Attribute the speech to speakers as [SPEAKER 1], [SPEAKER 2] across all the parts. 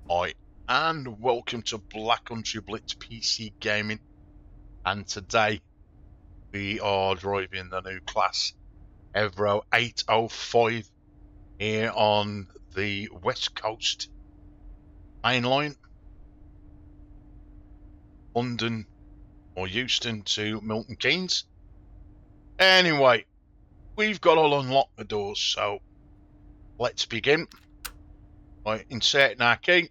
[SPEAKER 1] Hi, and welcome to Black Country Blitz PC Gaming. And today we are driving the new class Evro 805 here on the West Coast main line, London or Euston to Milton Keynes. Anyway, we've got to unlock the doors, so let's begin by inserting our key,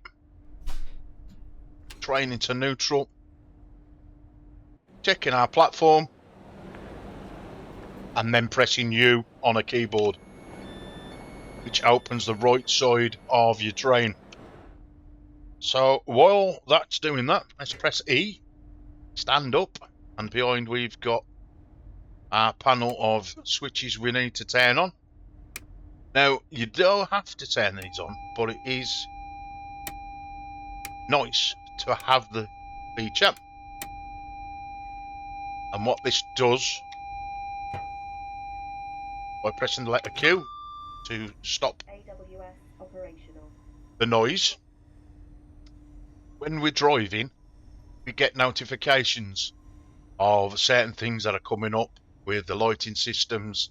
[SPEAKER 1] train into neutral, checking our platform, and then pressing U on a keyboard, which opens the right side of your train. So while that's doing that, let's press E, stand up, and behind we've got our panel of switches we need to turn on. Now, you don't have to turn these on, but it is nice to have the feature. And what this does, by pressing the letter Q to stop the noise, when we're driving, we get notifications of certain things that are coming up with the lighting systems,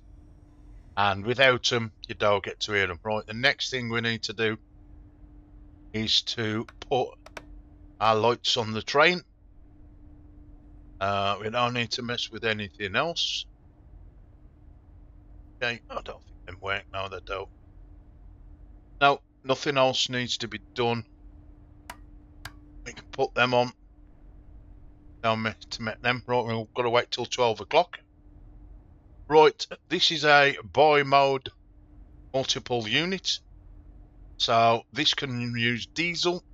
[SPEAKER 1] and without them you don't get to hear them. Right, the next thing we need to do is to put our lights on the train. We don't need to mess with anything else. Okay, I don't think them work now, they don't. No, nothing else needs to be done. We can put them on. Down to make them. Right, we've got to wait till 12 o'clock. Right, this is a bi-mode multiple unit. So this can use diesel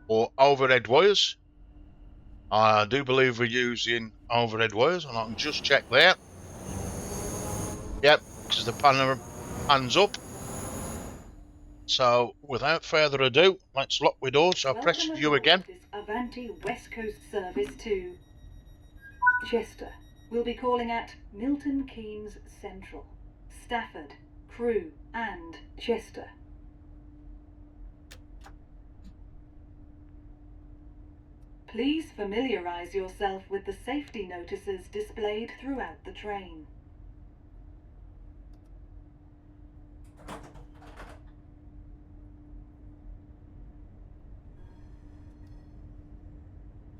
[SPEAKER 1] or overhead wires. I do believe we're using overhead wires, and I can just check there. Yep, because the panel pans up. So without further ado, let's lock the door. So press U again.
[SPEAKER 2] Avanti West Coast service to Chester. We'll be calling at Milton Keynes Central, Stafford, Crewe and Chester. Please familiarise yourself with the safety notices displayed throughout the train.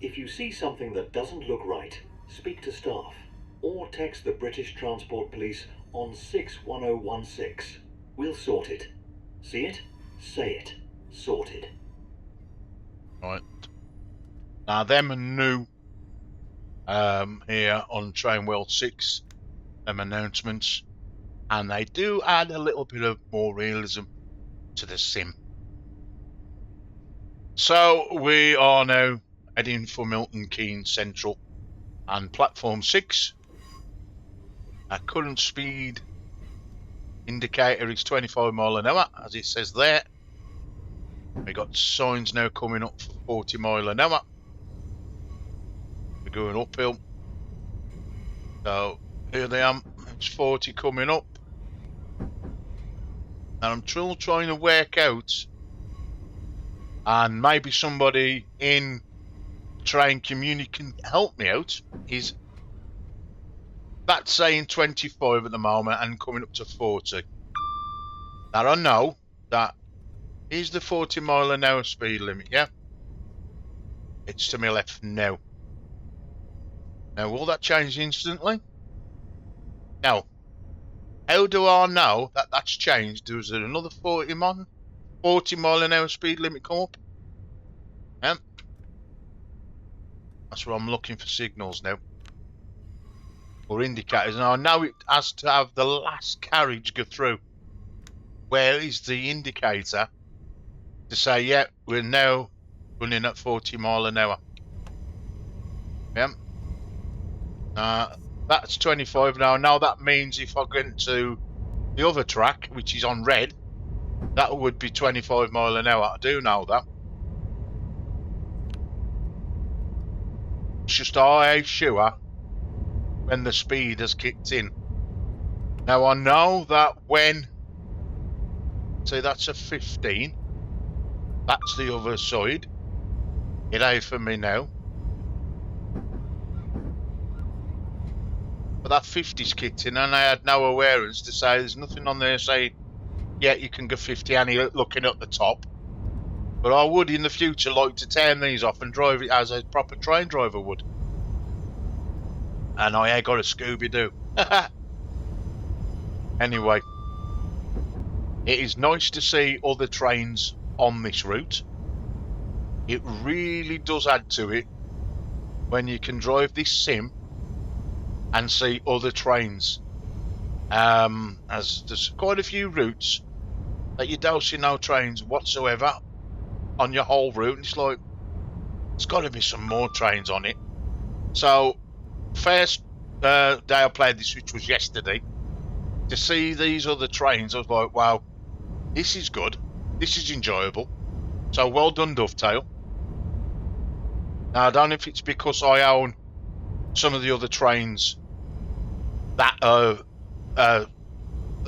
[SPEAKER 3] If you see something that doesn't look right, speak to staff or text the British Transport Police on 61016. We'll sort it. See it? Say it. Sorted.
[SPEAKER 1] Right. Now them are new here on Train World 6, them announcements, and they do add a little bit of more realism to the sim. So we are now heading for Milton Keynes Central and platform 6. Our current speed indicator is 25 miles an hour, as it says there. We got signs now coming up for 40 miles an hour. We're going uphill. So here they are, it's 40 coming up. And I'm still trying to work out, and maybe somebody in train community can help me out, is that's saying 25 at the moment and coming up to 40. Now I know that is the 40 mile an hour speed limit, yeah? It's to my left now. Now will that change instantly? No. How do I know that that's changed? Does there another 40 mile an hour speed limit come up? Yeah. That's where I'm looking for signals now. Or indicators. Now I know it has to have the last carriage go through. Where is the indicator to say, yeah, we're now running at 40 mile an hour? Yeah. That's 25 now. Now that means if I go into the other track, which is on red, that would be 25 mile an hour. I do know that. It's just I ain't sure when the speed has kicked in. Now I know that when See, that's a 15. That's the other side. It ain't for me now. But that 50's kicked in, and I had no awareness to say there's nothing on there saying, yeah, you can go 50 and you're looking at the top. But I would in the future like to turn these off and drive it as a proper train driver would. And I ain't got a Scooby-Doo. Anyway, it is nice to see other trains on this route. It really does add to it when you can drive this sim and see other trains. As there's quite a few routes that you don't see no trains whatsoever on your whole route, and it's like, there's got to be some more trains on it. So, first day I played this, which was yesterday, to see these other trains, I was like, wow, this is good. This is enjoyable. So, well done, Dovetail. Now, I don't know if it's because I own some of the other trains that are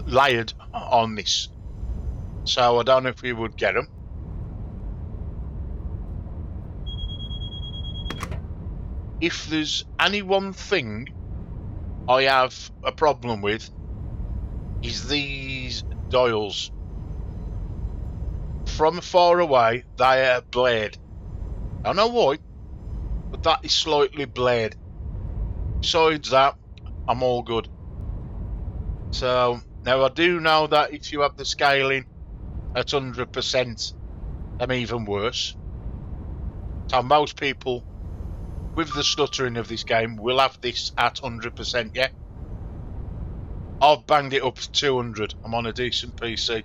[SPEAKER 1] layered on this. So, I don't know if we would get them. If there's any one thing I have a problem with, is these dials. From far away, they are blared. I don't know why, but that is slightly blared. Besides that, I'm all good. So, now I do know that if you have the scaling at 100%, I'm even worse. So most people with the stuttering of this game will have this at 100%, yeah? I've banged it up to 200. I'm on a decent PC.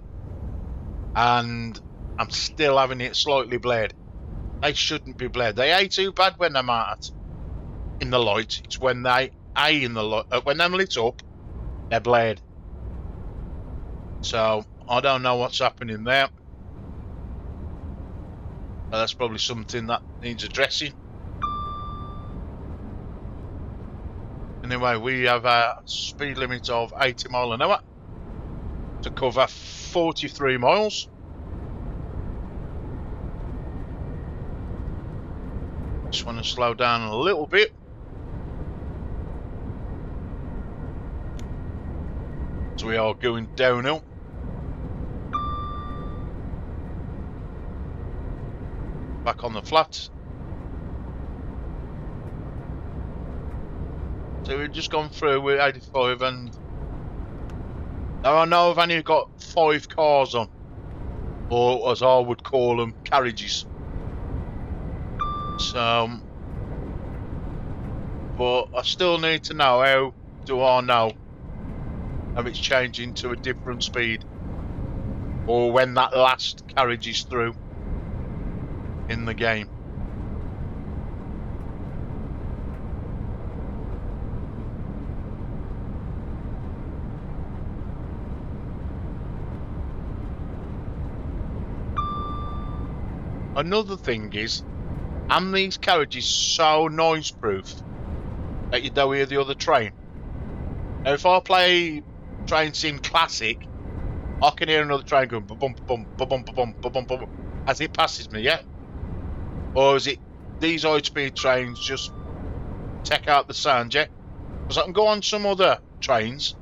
[SPEAKER 1] And I'm still having it slightly blared. They shouldn't be blared. They ain't too bad when they're at in the light. It's when they in the light, when they're lit up, they're blared. So I don't know what's happening there. But that's probably something that needs addressing. Anyway, we have a speed limit of 80 miles an hour to cover 43 miles. Just want to slow down a little bit. So we are going downhill. Back on the flat. So we've just gone through with 85, and now I know I've only got 5 cars on, or as I would call them, carriages. So, but I still need to know, how do I know if it's changing to a different speed, or when that last carriage is through in the game. Another thing is, and these carriages so noise proof that you don't hear the other train. Now if I play Train Sim Classic, I can hear another train going ba-bum, ba-bum, ba-bum, ba-bum, ba-bum, ba-bum, as it passes me, yeah? Or is it these high speed trains just take out the sound, yeah? Because I can go on some other trains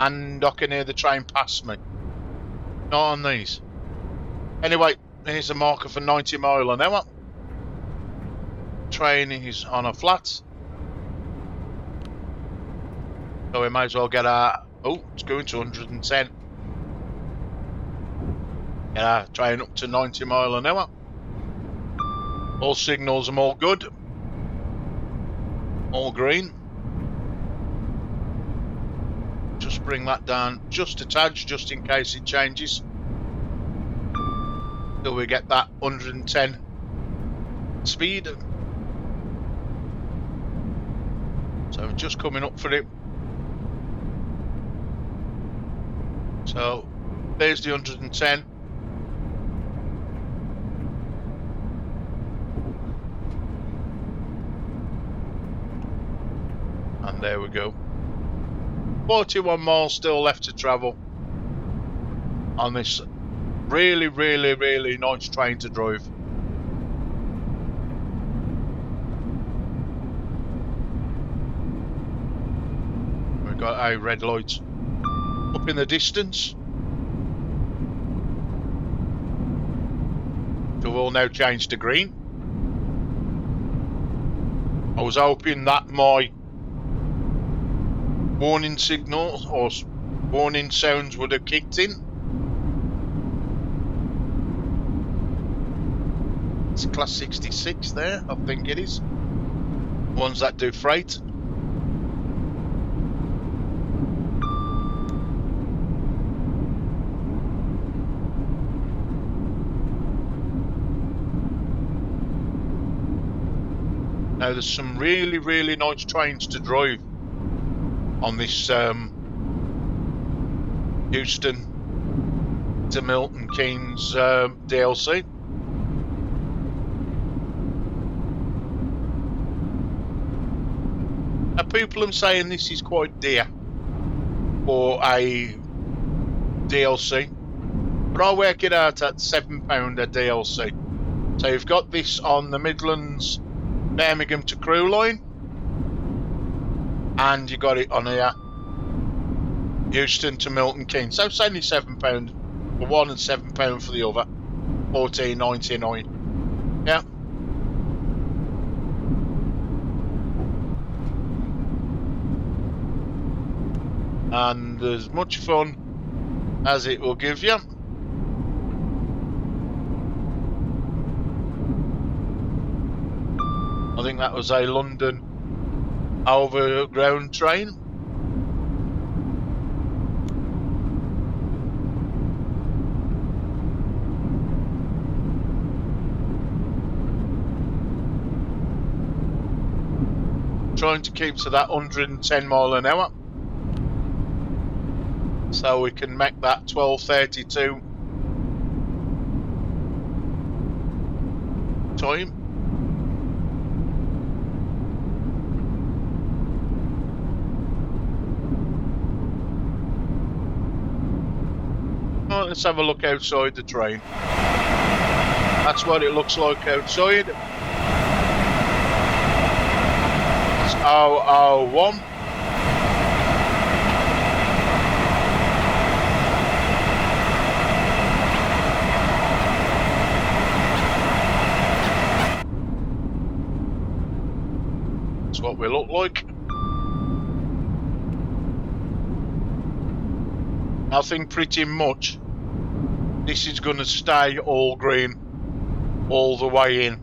[SPEAKER 1] and I can hear the train pass me. Not on these. Anyway, here's a marker for 90 miles an hour. Train is on a flat. So we might as well get our... Oh, it's going to 110. Get our train up to 90 miles an hour. All signals are all good. All green. Just bring that down just a tad, just in case it changes. Till we get that 110 speed. So just coming up for it. So there's the 110. And there we go. 41 miles still left to travel on this Really, really, really nice train to drive. We've got a red light up in the distance. So we'll now change to green. I was hoping that my warning signals or warning sounds would have kicked in. It's class 66 there, I think it is. Ones that do freight. Now there's some really, really nice trains to drive on this Euston to Milton Keynes DLC. Now people are saying this is quite dear for a DLC, but I work it out at £7 a DLC. So you've got this on the Midlands Birmingham to Crewe line, and you got it on here Euston to Milton Keynes. So it's only £7 for one and £7 for the other. £14.99. Yeah. And as much fun as it will give you. I think that was a London overground train. Trying to keep to that 110 mile an hour. So we can make that 12:32 time. Right, let's have a look outside the train. That's what it looks like outside. It's 001. That's what we look like. I think pretty much this is going to stay all green all the way in.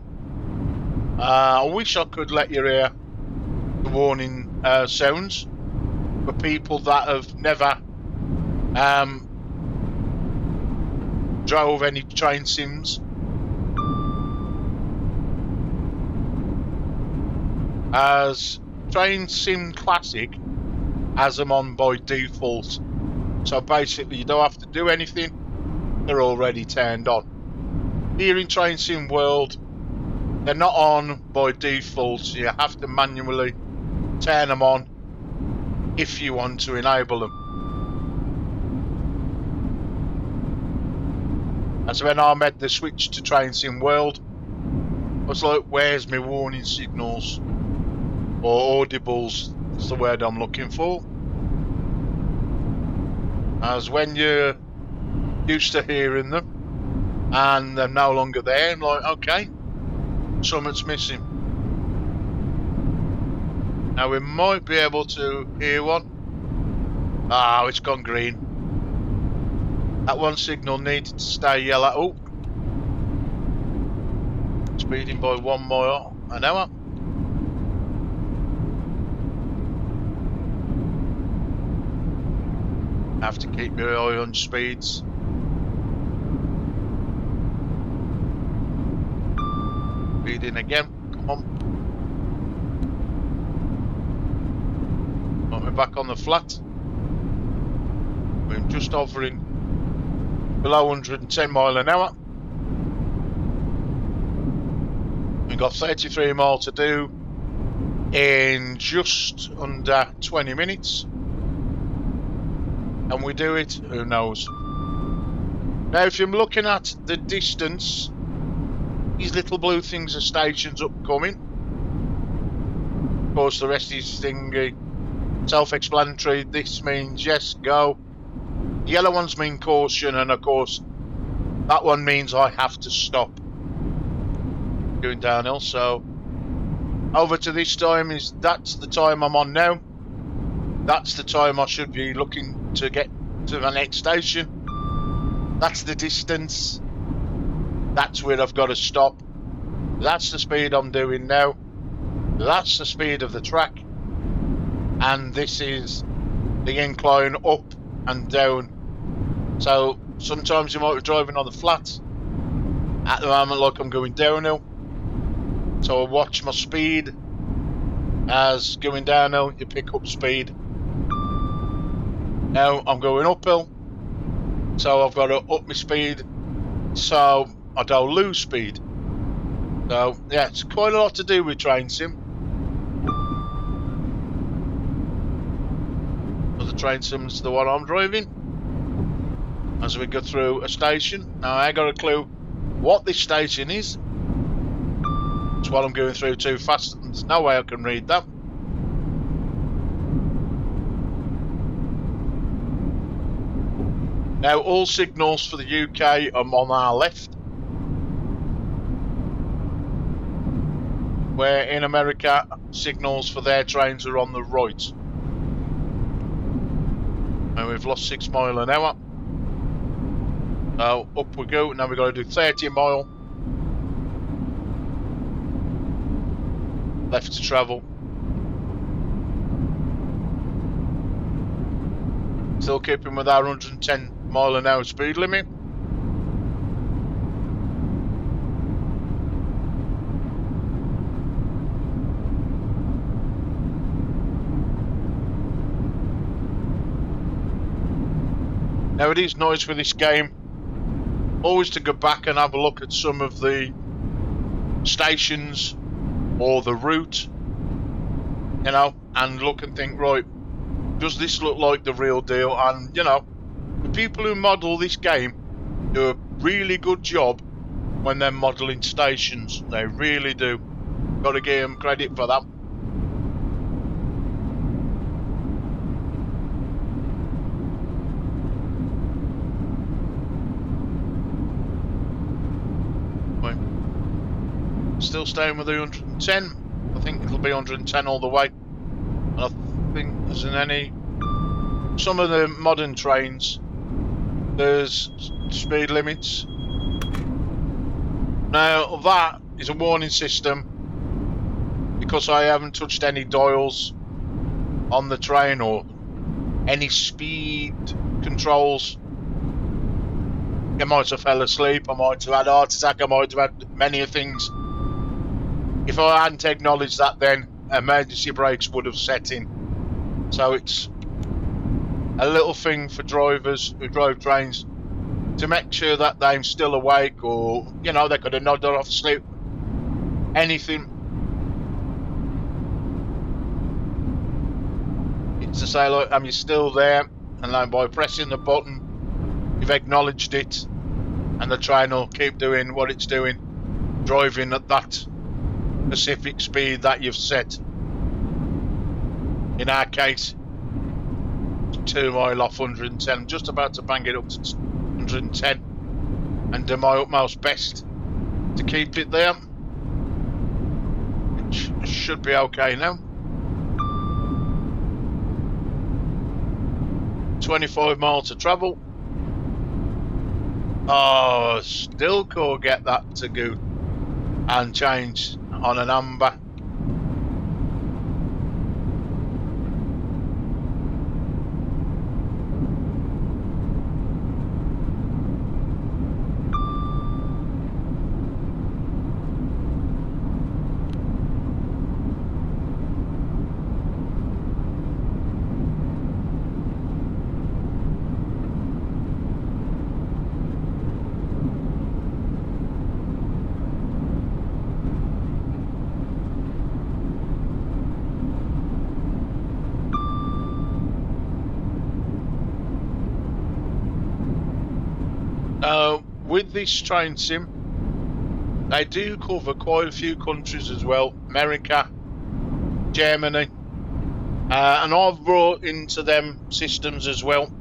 [SPEAKER 1] I wish I could let you hear the warning sounds for people that have never drove any train sims. As Train Sim Classic has them on by default. So basically you don't have to do anything, they're already turned on. Here in Train Sim World, they're not on by default, so you have to manually turn them on if you want to enable them. As when I made the switch to Train Sim World, I was like, where's my warning signals? Or audibles, is the word I'm looking for. As when you're used to hearing them and they're no longer there, I'm like, okay, something's missing. Now we might be able to hear one. Oh, it's gone green. That one signal needed to stay yellow. Oh, speeding by 1 mile an hour. Have to keep your eye on speeds. Speeding again, come on. Right, we're back on the flat. We're just hovering below 110 mile an hour. We've got 33 mile to do in just under 20 minutes. And we do it, who knows? Now, if you're looking at the distance, these little blue things are stations upcoming. Of course, the rest is thingy, self-explanatory. This means yes, go. The yellow ones mean caution, and of course, that one means I have to stop. Going downhill, so over to this time that's the time I'm on now. That's the time I should be looking to get to the next station. That's the distance. That's where I've got to stop. That's the speed I'm doing now. That's the speed of the track. And this is the incline up and down. So sometimes you might be driving on the flat. At the moment, like I'm going downhill. So I watch my speed. As going downhill, you pick up speed. Now I'm going uphill. So I've got to up my speed so I don't lose speed. So yeah, it's quite a lot to do with train sim. Well, the train sim's the one I'm driving. As we go through a station. Now I ain't got a clue what this station is. That's what I'm going through too fast and there's no way I can read that. Now all signals for the UK are on our left. Where in America, signals for their trains are on the right. And we've lost 6 miles an hour. So up we go. Now we've got to do 30 mile left to travel. Still keeping with our 110 mile an hour speed limit. Now it is nice with this game always to go back and have a look at some of the stations or the route, you know, and look and think, right, does this look like the real deal? And, you know, the people who model this game do a really good job when they're modelling stations. They really do. Got to give them credit for that. Still staying with the 110. I think it'll be 110 all the way. And I think there's any... Some of the modern trains, there's speed limits. Now that is a warning system because I haven't touched any dials on the train or any speed controls. I might have fell asleep, I might have had a heart attack, I might have had many things. If I hadn't acknowledged that, then emergency brakes would have set in. So it's a little thing for drivers who drive trains to make sure that they're still awake, or, you know, they could have nodded off sleep. Anything. It's to say, look, am you still there? And then by pressing the button, you've acknowledged it, and the train will keep doing what it's doing, driving at that specific speed that you've set. In our case, 2 mile off 110. I'm just about to bang it up to 110 and do my utmost best to keep it there. Which should be okay now. 25 miles to travel. Oh, still can't get that to go and change on an amber. With this train sim, they do cover quite a few countries as well. America, Germany, and I've brought into them systems as well.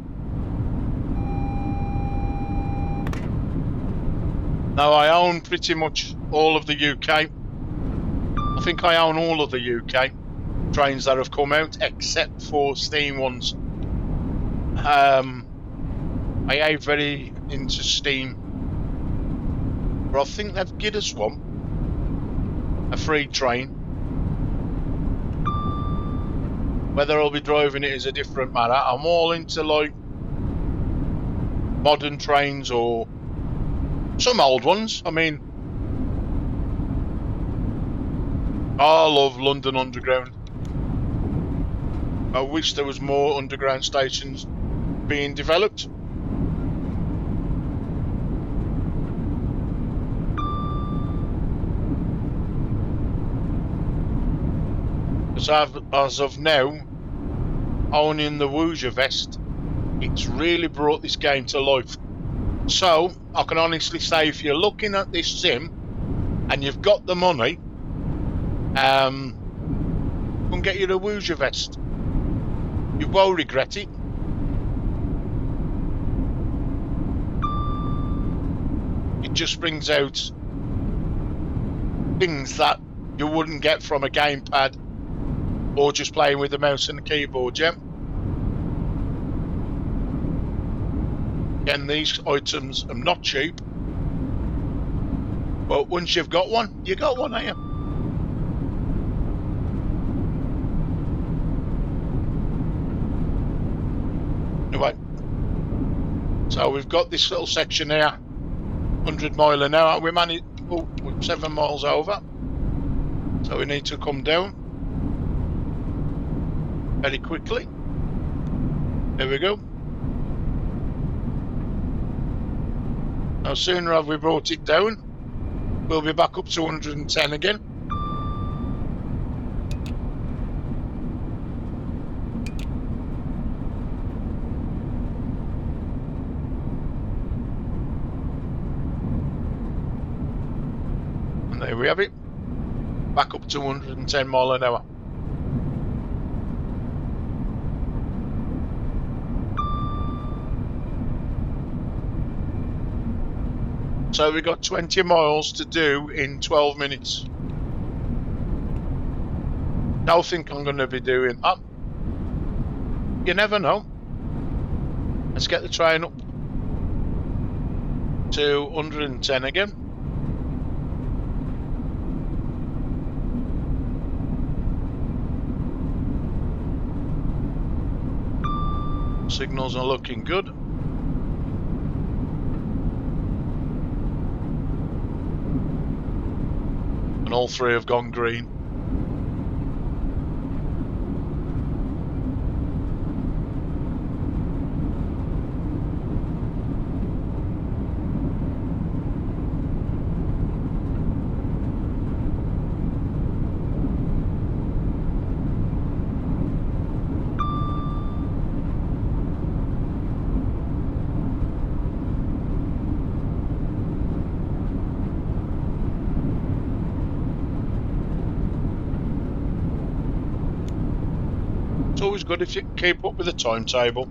[SPEAKER 1] Now I own pretty much all of the UK. I think I own all of the UK trains that have come out except for Steam ones. I am very into Steam, but I think they've given us one, a free train. Whether I'll be driving it is a different matter. I'm all into like modern trains or some old ones. I mean, I love London Underground. I wish there was more underground stations being developed. As of now, owning the Woojer Vest, it's really brought this game to life. So, I can honestly say, if you're looking at this sim and you've got the money, come get you a Woojer Vest. You won't regret it. It just brings out things that you wouldn't get from a gamepad or just playing with the mouse and the keyboard, yeah? Again, these items are not cheap, but once you've got one, you got one, ain't you? Anyway, so we've got this little section here, 100 mile an hour. We managed, oh, we're 7 miles over, so we need to come down very quickly. There we go. No sooner have we brought it down, we'll be back up to 110 again. And there we have it. Back up to 110 mile an hour. So we've got 20 miles to do in 12 minutes. Don't think I'm going to be doing that. You never know. Let's get the train up to 110 again. Signals are looking good. And all three have gone green. It's always good if you keep up with the timetable.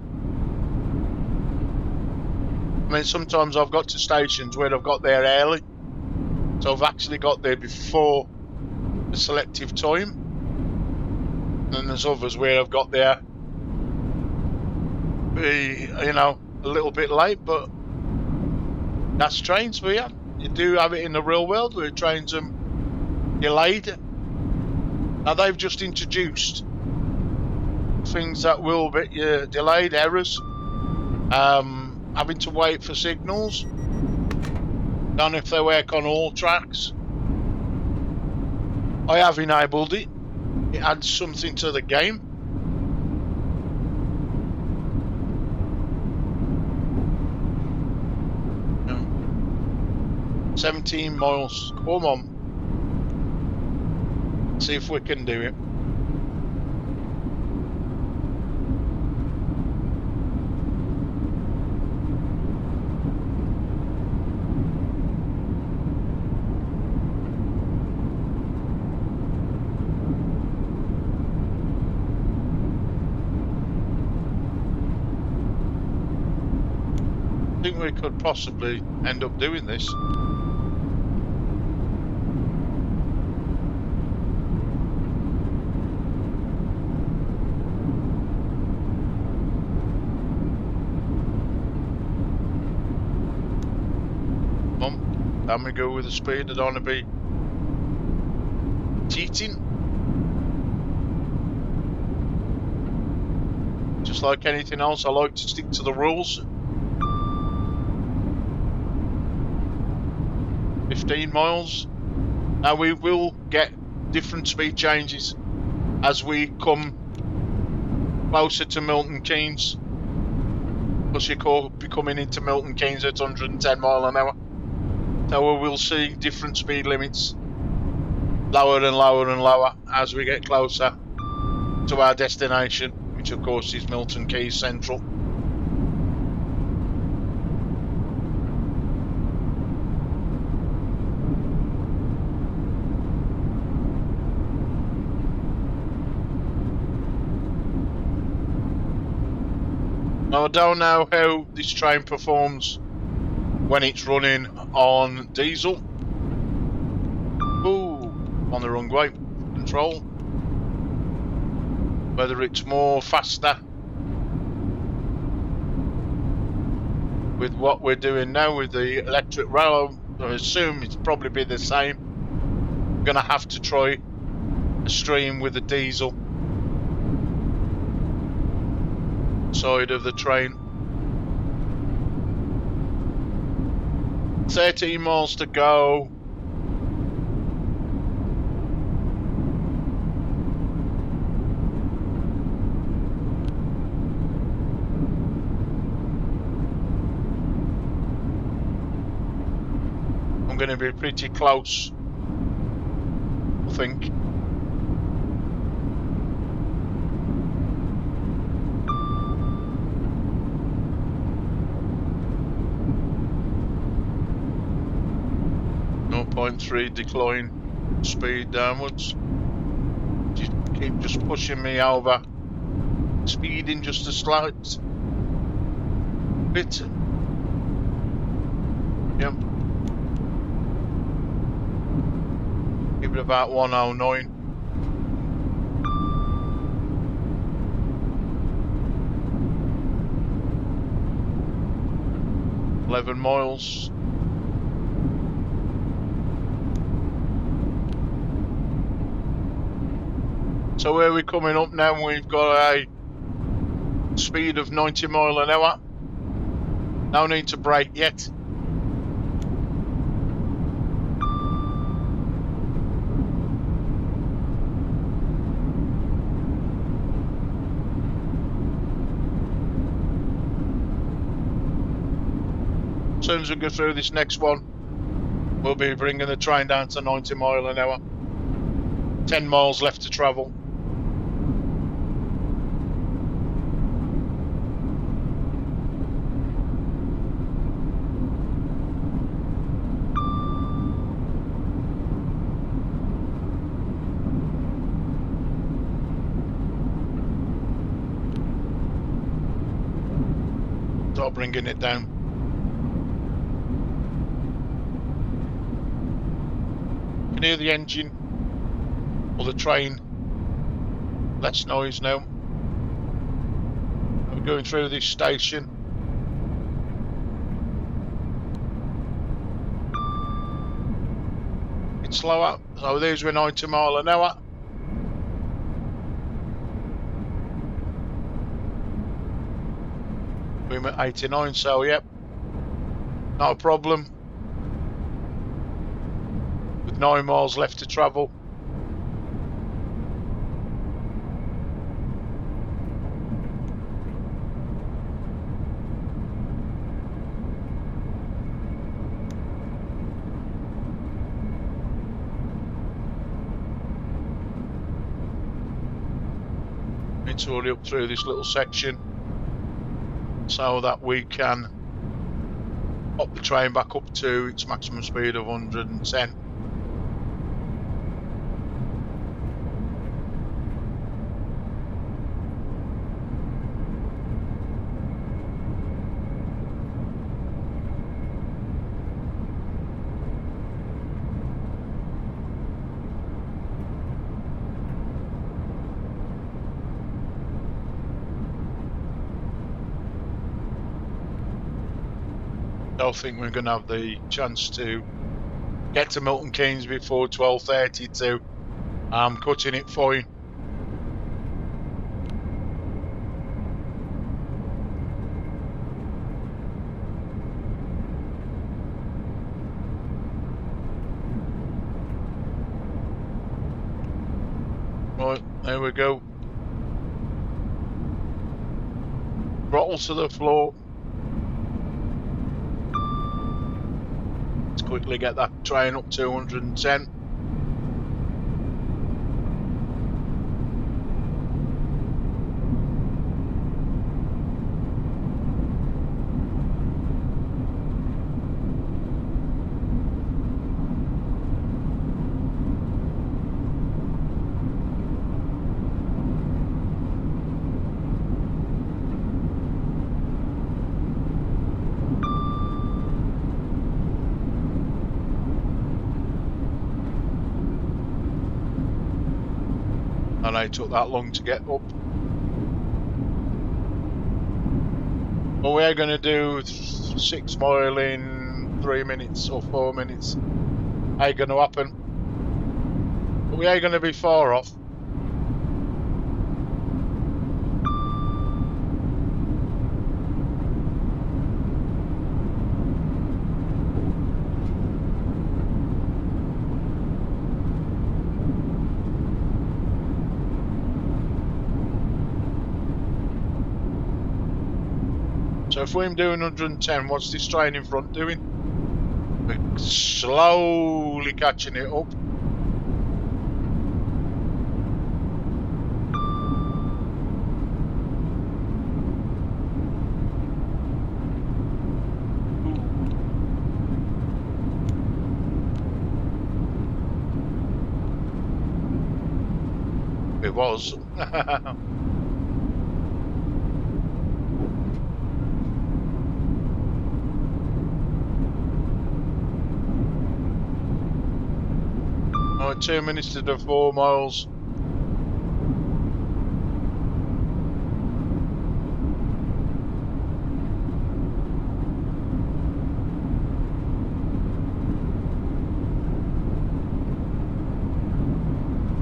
[SPEAKER 1] I mean, sometimes I've got to stations where I've got there early, so I've actually got there before the selective time. And then there's others where I've got there, you know, a little bit late, but that's trains for you. You do have it in the real world where trains are delayed. Now they've just introduced things that will be delayed, errors, having to wait for signals. Don't know if they work on all tracks. I have enabled it. It adds something to the game. No. 17 miles. Come on. See if we can do it. I think we could possibly end up doing this. Can we go with the speed? I don't want to be cheating. Just like anything else, I like to stick to the rules. 15 miles. Now we will get different speed changes as we come closer to Milton Keynes. Plus you could be coming into Milton Keynes at 110 mile an hour. So we will see different speed limits, lower and lower and lower as we get closer to our destination, which of course is Milton Keynes Central. Now I don't know how this train performs when it's running on diesel. Ooh, on the wrong way. Control. Whether it's more faster with what we're doing now with the electric rail, I assume it's probably be the same. I'm gonna have to try a stream with the diesel side of the train. 13 miles to go. I'm going to be pretty close, I think. .3 decline speed downwards. Keep just pushing me over. Speeding just a slight bit. Yep. Keep it about 109. .11 miles. So where we're coming up now, we've got a speed of 90 mile an hour. No need to brake yet. As soon as we go through this next one, we'll be bringing the train down to 90 mile an hour. 10 miles left to travel. Start bringing it down. You can hear the engine or the train. Less noise now. We're going through this station. It's slower. So there's we're 90 mile an hour. We're at 89, so yep, not a problem. With 9 miles left to travel. Need to hurry up through this little section so that we can pop the train back up to its maximum speed of 110. don't think we're going to have the chance to get to Milton Keynes before 12:32. I'm cutting it fine. Right, there we go. Throttle to the floor. Let's quickly get that train up to 110. And I took that long to get up. But we are going to do 6 mile in 3 minutes or 4 minutes. Ain't going to happen. But we ain't going to be far off. So if we're doing 110, what's this train in front doing? We're slowly catching it up. It was. Right, 2 minutes to the 4 miles.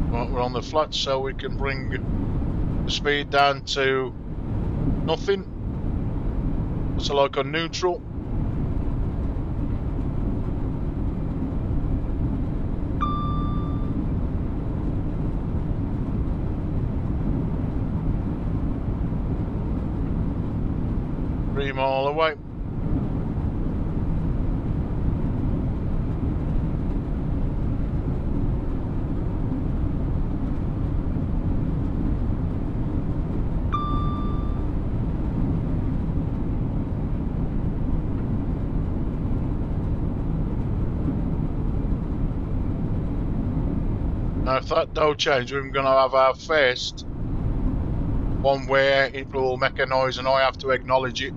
[SPEAKER 1] Right, we're on the flat, so we can bring the speed down to nothing. So like on neutral. Mile away. Now if that don't change, we're going to have our first one where it will make a noise and I have to acknowledge it.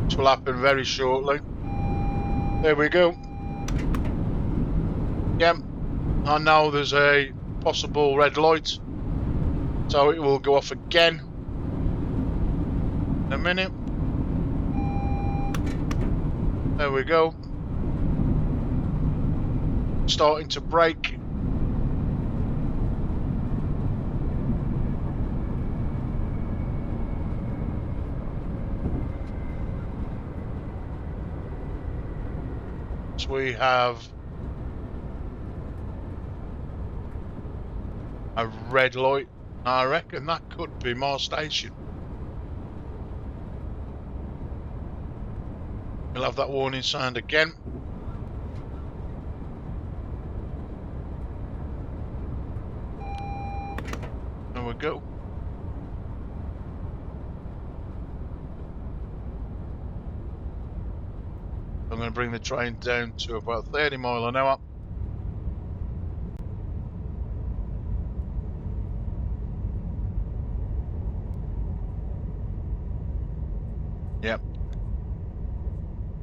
[SPEAKER 1] Which will happen very shortly. There we go. Yep, I know there's a possible red light, so it will go off again in a minute. There we go. Starting to brake. We have a red light. I reckon that could be my station. We'll have that warning sound again. There we go. I'm going to bring the train down to about 30 mile an hour. Yep.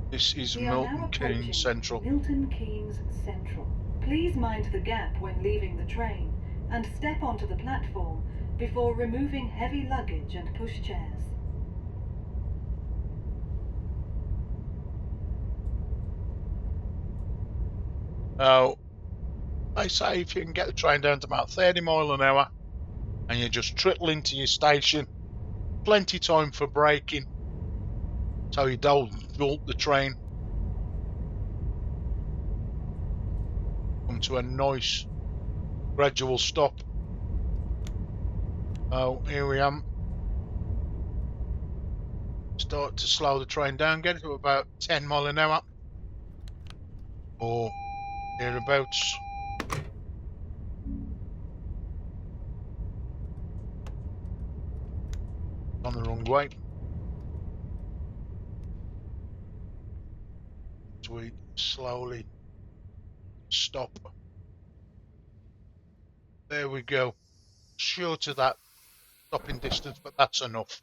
[SPEAKER 1] This is Milton Keynes Central.
[SPEAKER 2] Milton Keynes Central. Please mind the gap when leaving the train and step onto the platform before removing heavy luggage and pushchairs.
[SPEAKER 1] So, they say if you can get the train down to about 30 mile an hour and you just trickle into your station, plenty time for braking, so you don't jolt the train. Come to a nice gradual stop. Oh, here we am. Start to slow the train down, get it to about 10 mile an hour or thereabouts. On the wrong way. So we slowly stop. There we go. Short of that stopping distance, but that's enough.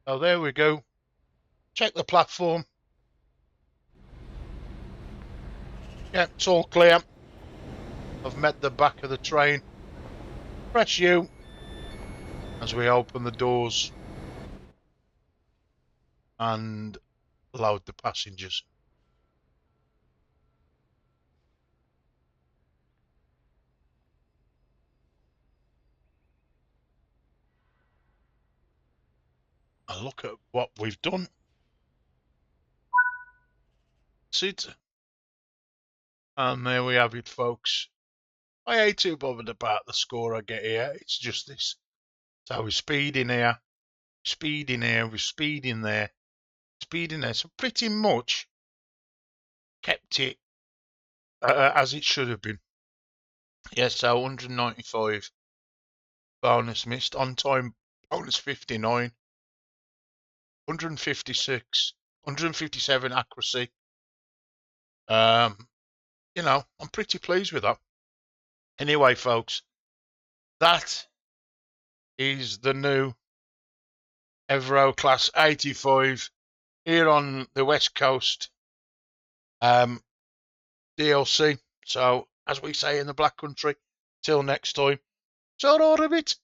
[SPEAKER 1] So there we go. Check the platform. Yeah, it's all clear. I've met the back of the train. Press U as we open the doors and load the passengers. And look at what we've done. That's it. And there we have it, folks. I ain't too bothered about the score I get here. It's just this. So we speed in here, speed in here, we speed in there, speed in there. So pretty much kept it as it should have been. Yes, so 195 bonus missed. On time bonus 59. 156. 157 accuracy. You know, I'm pretty pleased with that. Anyway, folks, that is the new Evro Class 85 here on the West Coast. DLC. So, as we say in the Black Country, till next time, so all of it.